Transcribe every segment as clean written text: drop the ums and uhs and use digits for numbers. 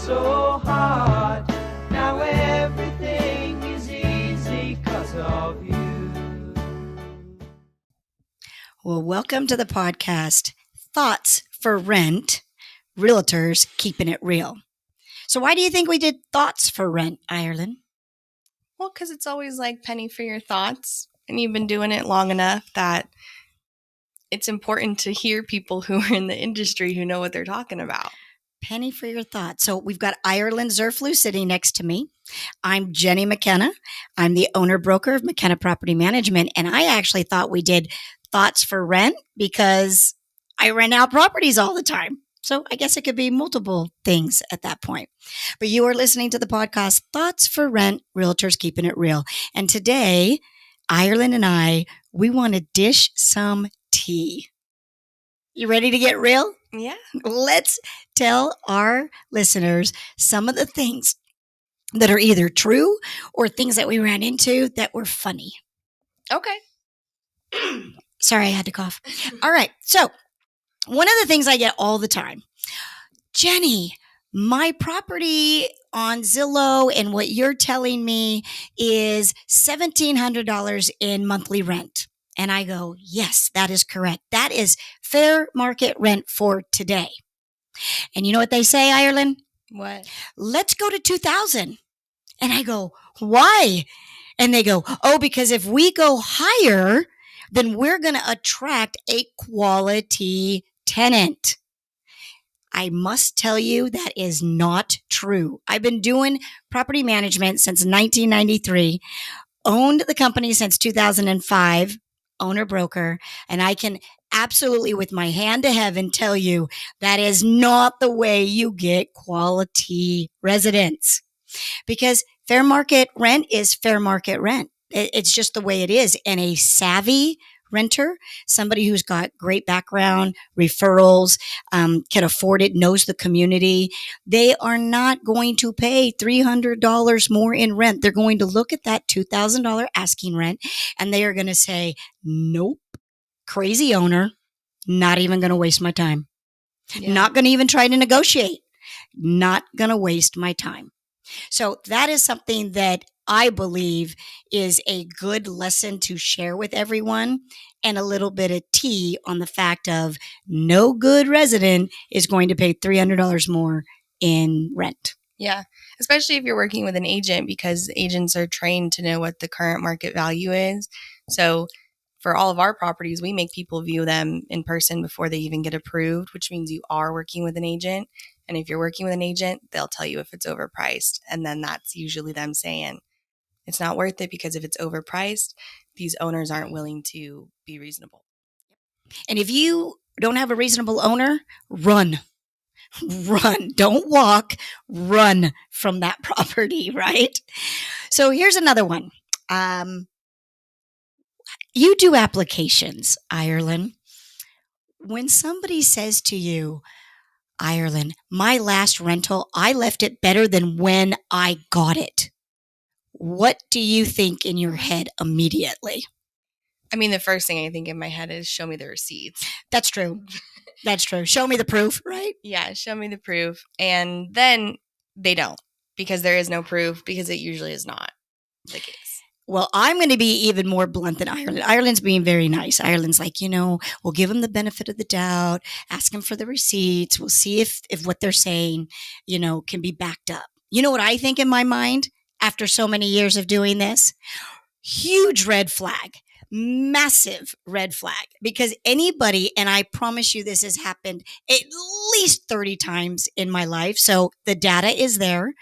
so hard. Now everything is easy 'cause of you. Well, welcome to the podcast, Thoughts for Rent, Realtors Keeping It Real. So why do you think we did Thoughts for Rent, Ireland? Well, because it's always like penny for your thoughts. And you've been doing it long enough that it's important to hear people who are in the industry who know what they're talking about. Penny for your thoughts. So we've got Ireland Zerflu sitting next to me. I'm Jenni McKenna. I'm the owner-broker of McKenna Property Management. And I actually thought we did Thoughts for Rent because I rent out properties all the time. So I guess it could be multiple things at that point. But you are listening to the podcast, Thoughts for Rent, Realtors Keeping It Real. And today, Ireland and I, we want to dish some tea. You ready to get real? Yeah. Let's tell our listeners some of the things that are either true or things that we ran into that were funny. Okay. Sorry, I had to cough. All right. So one of the things I get all the time, Jenni, my property on Zillow and what you're telling me is $1,700 in monthly rent. And I go, yes, that is correct. That is fair market rent for today. And you know what they say, Ireland? What? Let's go to 2,000. And I go, why? And they go, oh, because if we go higher, then we're going to attract a quality tenant. I must tell you that is not true. I've been doing property management since 1993, owned the company since 2005, owner broker, and I can absolutely with my hand to heaven tell you that is not the way you get quality residents, because fair market rent is fair market rent. It's just the way it is. And a savvy renter, somebody who's got great background, referrals, can afford it, knows the community, they are not going to pay $300 more in rent. They're going to look at that $2,000 asking rent and they are going to say, nope, crazy owner, not even going to waste my time. Yeah. Not going to even try to negotiate. Not going to waste my time. So that is something that I believe is a good lesson to share with everyone, and a little bit of tea on the fact of no good resident is going to pay $300 more in rent. Yeah, especially if you're working with an agent, because agents are trained to know what the current market value is. So for all of our properties, we make people view them in person before they even get approved, which means you are working with an agent. And if you're working with an agent, they'll tell you if it's overpriced. And then that's usually them saying it's not worth it because if it's overpriced, these owners aren't willing to be reasonable. And if you don't have a reasonable owner, run. Run. Don't walk. Run from that property, right? So here's another one. You do applications, Ireland. When somebody says to you, Ireland, my last rental, I left it better than when I got it. What do you think in your head immediately? I mean, the first thing I think in my head is show me the receipts. That's true. That's true. Show me the proof, right? Yeah, show me the proof. And then they don't, because there is no proof, because it usually is not the case. Well, I'm going to be even more blunt than Ireland. Ireland's being very nice. Ireland's like, we'll give them the benefit of the doubt, ask them for the receipts. We'll see if what they're saying, can be backed up. You know what I think in my mind after so many years of doing this? Huge red flag, massive red flag, because anybody, and I promise you this has happened at least 30 times in my life. So the data is there.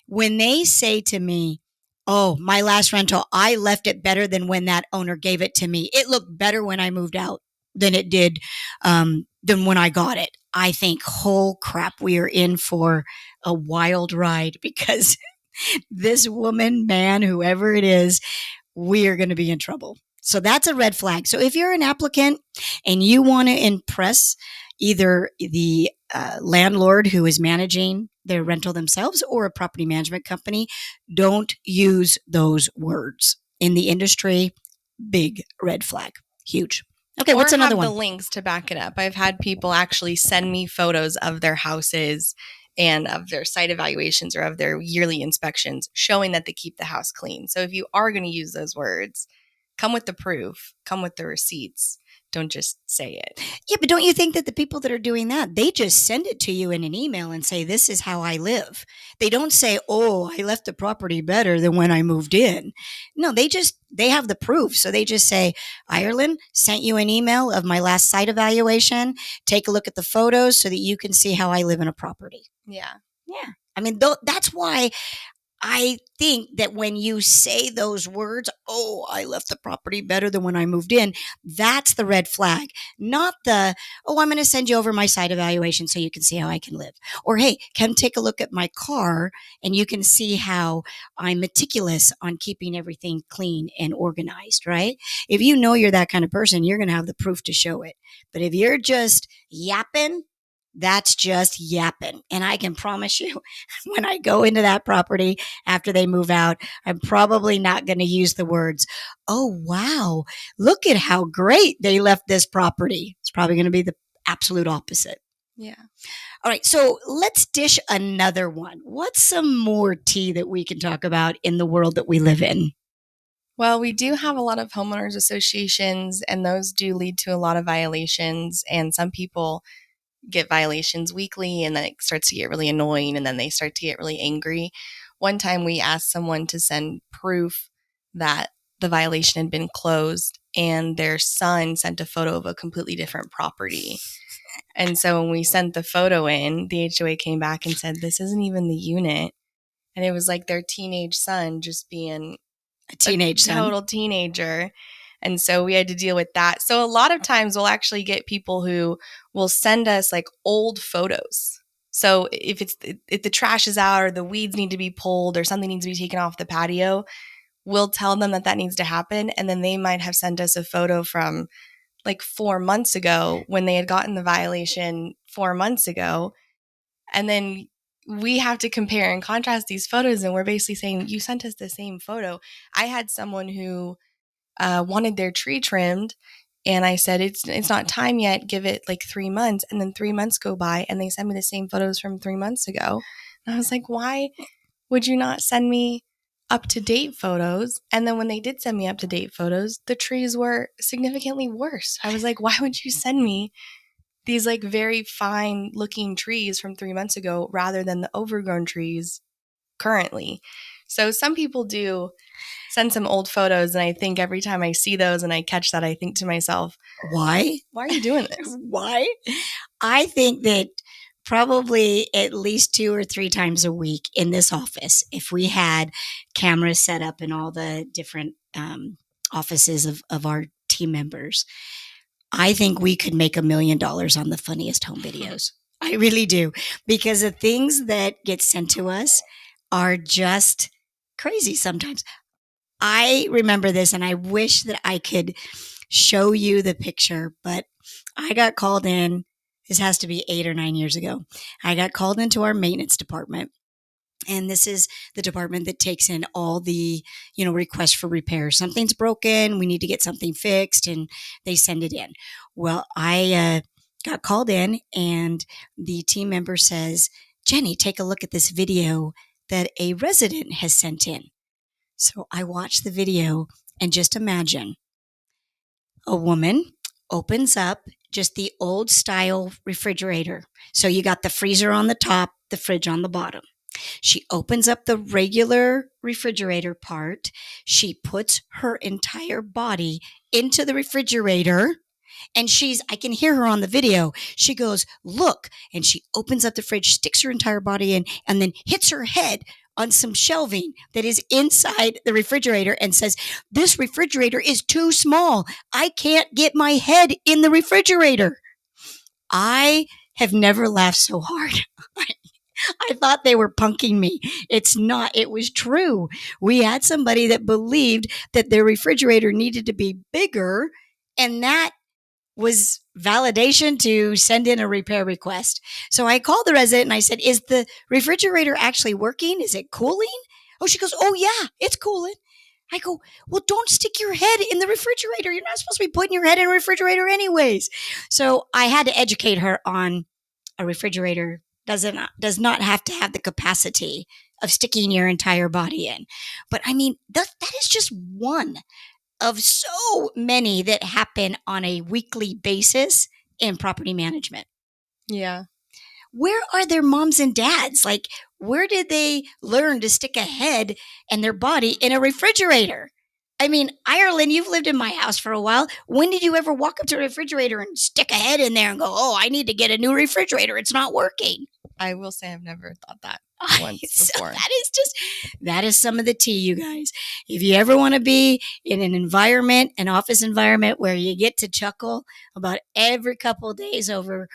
When they say to me, oh, my last rental, I left it better than when that owner gave it to me. It looked better when I moved out than it did than when I got it. I think, oh crap, we are in for a wild ride, because this woman, man, whoever it is, we are going to be in trouble. So that's a red flag. So if you're an applicant and you want to impress either the landlord who is managing their rental themselves or a property management company, don't use those words. In the industry, big red flag. Huge. Okay, what's another one? Or have the links to back it up. I've had people actually send me photos of their houses and of their site evaluations or of their yearly inspections, showing that they keep the house clean. So if you are going to use those words, come with the proof, come with the receipts. Don't just say it. Yeah, but don't you think that the people that are doing that, they just send it to you in an email and say, this is how I live. They don't say, oh, I left the property better than when I moved in. No, they have the proof. So they just say, Ireland sent you an email of my last site evaluation. Take a look at the photos so that you can see how I live in a property. Yeah. Yeah. I mean, that's why I think that when you say those words, oh, I left the property better than when I moved in, that's the red flag, not the, oh, I'm going to send you over my site evaluation so you can see how I can live. Or, hey, come take a look at my car and you can see how I'm meticulous on keeping everything clean and organized, right? If you know you're that kind of person, you're going to have the proof to show it. But if you're just yapping, that's just yapping. And I can promise you, when I go into that property after they move out, I'm probably not going to use the words, oh, wow, look at how great they left this property. It's probably going to be the absolute opposite. Yeah. All right. So let's dish another one. What's some more tea that we can talk about in the world that we live in? Well, we do have a lot of homeowners associations, and those do lead to a lot of violations. And some people get violations weekly, and then it starts to get really annoying, and then they start to get really angry. One time we asked someone to send proof that the violation had been closed, and their son sent a photo of a completely different property. And so when we sent the photo in, the HOA came back and said, this isn't even the unit. And it was like their teenage son just being A teenage son. total teenager. And so we had to deal with that. So a lot of times we'll actually get people who will send us like old photos. So if the trash is out or the weeds need to be pulled or something needs to be taken off the patio, we'll tell them that needs to happen. And then they might have sent us a photo from like 4 months ago when they had gotten the violation 4 months ago. And then we have to compare and contrast these photos. And we're basically saying, you sent us the same photo. I had someone who wanted their tree trimmed, and I said, it's not time yet. Give it like 3 months. And then 3 months go by and they send me the same photos from 3 months ago. And I was like, why would you not send me up-to-date photos? And then when they did send me up-to-date photos, the trees were significantly worse. I was like, why would you send me these like very fine looking trees from 3 months ago rather than the overgrown trees currently? So some people do send some old photos, and I think every time I see those and I catch that, I think to myself, why are you doing this? Why? I think that probably at least 2 or 3 times a week in this office, if we had cameras set up in all the different offices of our team members, I think we could make $1 million on the funniest home videos. I really do. Because the things that get sent to us are just crazy sometimes. I remember this, and I wish that I could show you the picture, but I got called in. This has to be 8 or 9 years ago. I got called into our maintenance department. And this is the department that takes in all the, requests for repairs. Something's broken. We need to get something fixed, and they send it in. Well, I got called in, and the team member says, Jenny, take a look at this video that a resident has sent in. So I watched the video, and just imagine a woman opens up just the old style refrigerator. So you got the freezer on the top, the fridge on the bottom. She opens up the regular refrigerator part. She puts her entire body into the refrigerator. And I can hear her on the video. She goes, look, and she opens up the fridge, sticks her entire body in, and then hits her head on some shelving that is inside the refrigerator and says, this refrigerator is too small. I can't get my head in the refrigerator. I have never laughed so hard. I thought they were punking me. It's not. It was true. We had somebody that believed that their refrigerator needed to be bigger, and that was validation to send in a repair request. So I called the resident and I said, is the refrigerator actually working? Is it cooling? Oh, she goes, oh yeah, it's cooling. I go, well, don't stick your head in the refrigerator. You're not supposed to be putting your head in a refrigerator anyways. So I had to educate her on a refrigerator does not have to have the capacity of sticking your entire body in. But I mean, that is just one of so many that happen on a weekly basis in property management. Yeah. Where are their moms and dads? Like, where did they learn to stick a head and their body in a refrigerator? I mean, Ireland, you've lived in my house for a while. When did you ever walk up to a refrigerator and stick a head in there and go, oh, I need to get a new refrigerator. It's not working. I will say I've never thought that once So before. that is some of the tea, you guys. If you ever want to be in an environment, an office environment where you get to chuckle about every couple of days over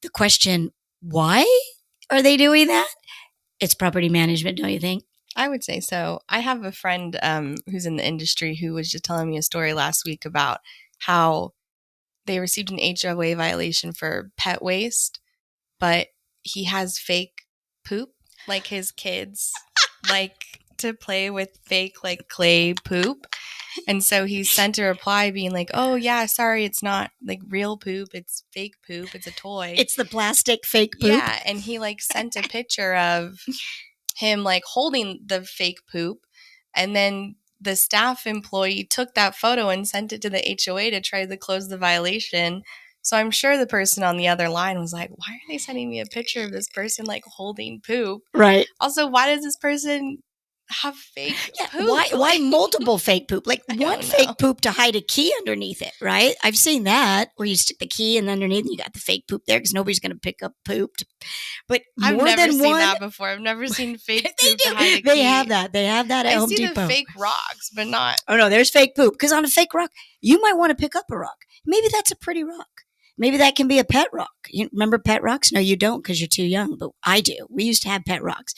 the question, why are they doing that? It's property management, don't you think? I would say so. I have a friend who's in the industry who was just telling me a story last week about how they received an HOA violation for pet waste, but he has fake poop, like his kids like to play with fake like clay poop. And so he sent a reply being like, oh yeah, sorry, it's not like real poop, it's fake poop, it's a toy. It's the plastic fake poop. Yeah, and he like sent a picture of him like holding the fake poop, and then the staff employee took that photo and sent it to the HOA to try to close the violation. So I'm sure the person on the other line was like, why are they sending me a picture of this person like holding poop? Right. Also, why does this person have fake poop? Why multiple fake poop? Like one fake poop to hide a key underneath it, right? I've seen that where you stick the key and underneath you got the fake poop there because nobody's going to pick up poop. But I've more never than seen one, that before. I've never seen fake they poop do. to hide a key. They have that. They have that at Home I see Depot. the fake rocks, but not. Oh no, there's fake poop because on a fake rock, you might want to pick up a rock. Maybe that's a pretty rock. Maybe that can be a pet rock. You remember pet rocks? No, you don't because you're too young, but I do. We used to have pet rocks.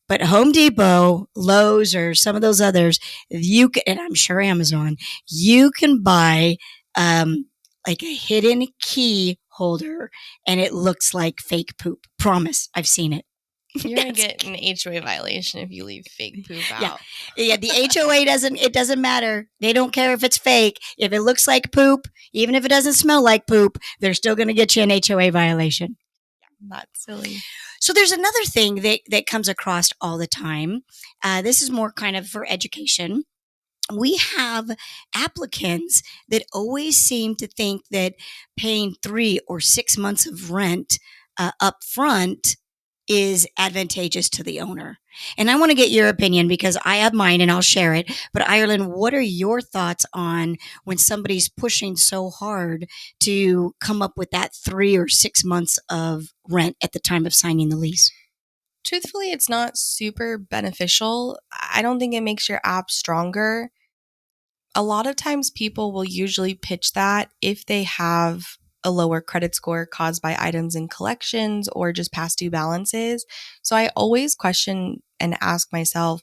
But Home Depot, Lowe's, or some of those others, you can, and I'm sure Amazon, you can buy like a hidden key holder, and it looks like fake poop. Promise, I've seen it. You're going to get an HOA violation if you leave fake poop out. Yeah, the HOA doesn't matter. They don't care if it's fake. If it looks like poop, even if it doesn't smell like poop, they're still going to get you an HOA violation. That's silly. So there's another thing that comes across all the time. This is more kind of for education. We have applicants that always seem to think that paying 3 or 6 months of rent up front is advantageous to the owner. And I want to get your opinion because I have mine and I'll share it. But Ireland, what are your thoughts on when somebody's pushing so hard to come up with that 3 or 6 months of rent at the time of signing the lease? Truthfully, it's not super beneficial. I don't think it makes your app stronger. A lot of times people will usually pitch that if they have a lower credit score caused by items in collections or just past due balances. So I always question and ask myself,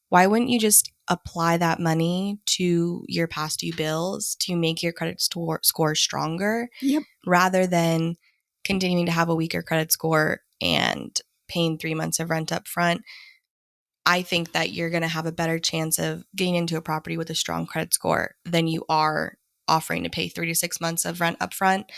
why wouldn't you just apply that money to your past due bills to make your credit score stronger rather than continuing to have a weaker credit score and paying 3 months of rent up front? I think that you're going to have a better chance of getting into a property with a strong credit score than you are offering to pay 3 to 6 months of rent up front.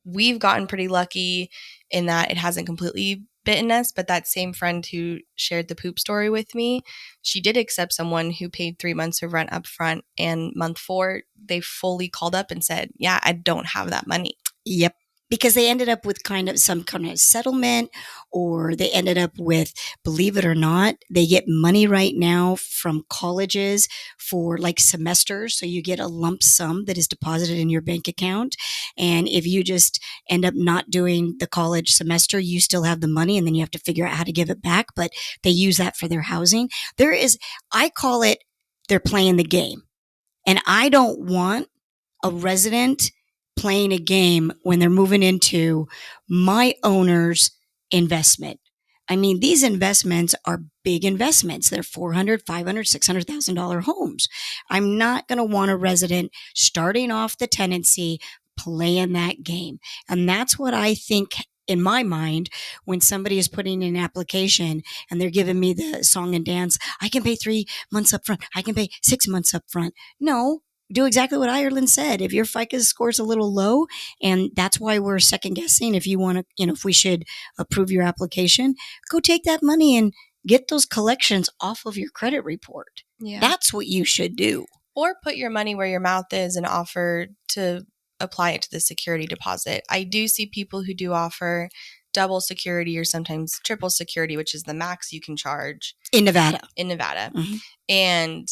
We've gotten pretty lucky in that it hasn't completely bitten us, but that same friend who shared the poop story with me, she did accept someone who paid 3 months of rent up front, and month 4, they fully called up and said, yeah, I don't have that money. Yep. Because they ended up with some kind of settlement, or they ended up with, believe it or not, they get money right now from colleges for like semesters. So you get a lump sum that is deposited in your bank account. And if you just end up not doing the college semester, you still have the money and then you have to figure out how to give it back. But they use that for their housing. I call it, they're playing the game. And I don't want a resident playing a game when they're moving into my owner's investment. I mean, these investments are big investments. They're $400,000, $500,000, $600,000 homes. I'm not going to want a resident starting off the tenancy playing that game. And that's what I think in my mind when somebody is putting in an application and they're giving me the song and dance. I can pay 3 months up front. I can pay 6 months up front. No, do exactly what Ireland said. If your FICO score is a little low, and that's why we're second guessing if you want to, if we should approve your application, go take that money and get those collections off of your credit report. Yeah. That's what you should do. Or put your money where your mouth is and offer to apply it to the security deposit. I do see people who do offer double security or sometimes triple security, which is the max you can charge In Nevada. Mm-hmm. And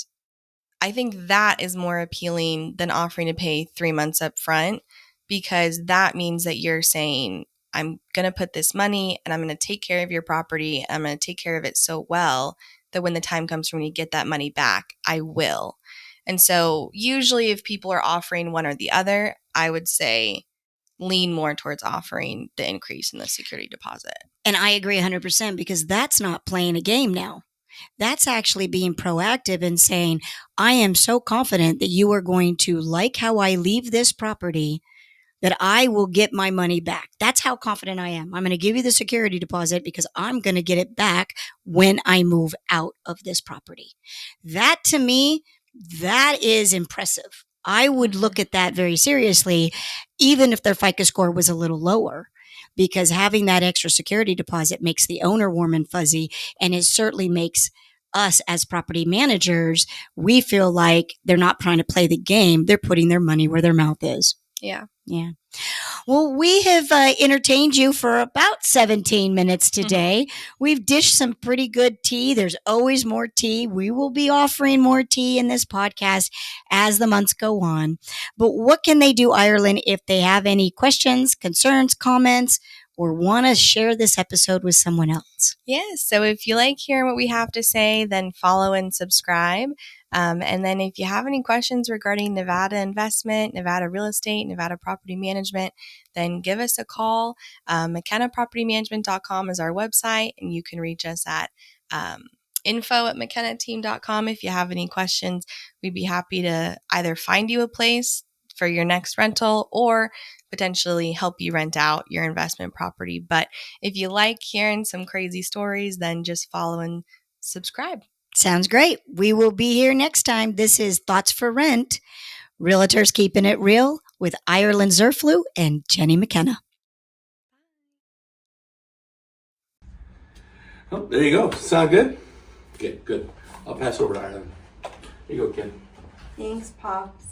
I think that is more appealing than offering to pay 3 months up front, because that means that you're saying, I'm going to put this money and I'm going to take care of your property. And I'm going to take care of it so well that when the time comes for me to get that money back, I will. And so usually if people are offering one or the other, I would say lean more towards offering the increase in the security deposit. And I agree 100% because that's not playing a game now. That's actually being proactive and saying, I am so confident that you are going to like how I leave this property, that I will get my money back. That's how confident I am. I'm going to give you the security deposit because I'm going to get it back when I move out of this property. That to me, that is impressive. I would look at that very seriously, even if their FICO score was a little lower, because having that extra security deposit makes the owner warm and fuzzy. And it certainly makes us as property managers, we feel like they're not trying to play the game. They're putting their money where their mouth is. Yeah. Yeah. Well, we have entertained you for about 17 minutes today. We've dished some pretty good tea. There's always more tea. We will be offering more tea in this podcast as the months go on. But what can they do, Ireland, if they have any questions, concerns, comments, or want to share this episode with someone else? Yes. So if you like hearing what we have to say, then follow and subscribe. And then if you have any questions regarding Nevada investment, Nevada real estate, Nevada property management, then give us a call. McKennaPropertyManagement.com is our website, and you can reach us at info@McKennaTeam.com. If you have any questions, we'd be happy to either find you a place for your next rental or potentially help you rent out your investment property. But if you like hearing some crazy stories, then just follow and subscribe. Sounds great. We will be here next time. This is Thoughts for Rent, Realtors Keeping It Real with Ireland Zerflu and Jenni McKenna. Oh, there you go. Sound good? Okay, good. I'll pass over to Ireland. Here you go, Ken. Thanks, Pops.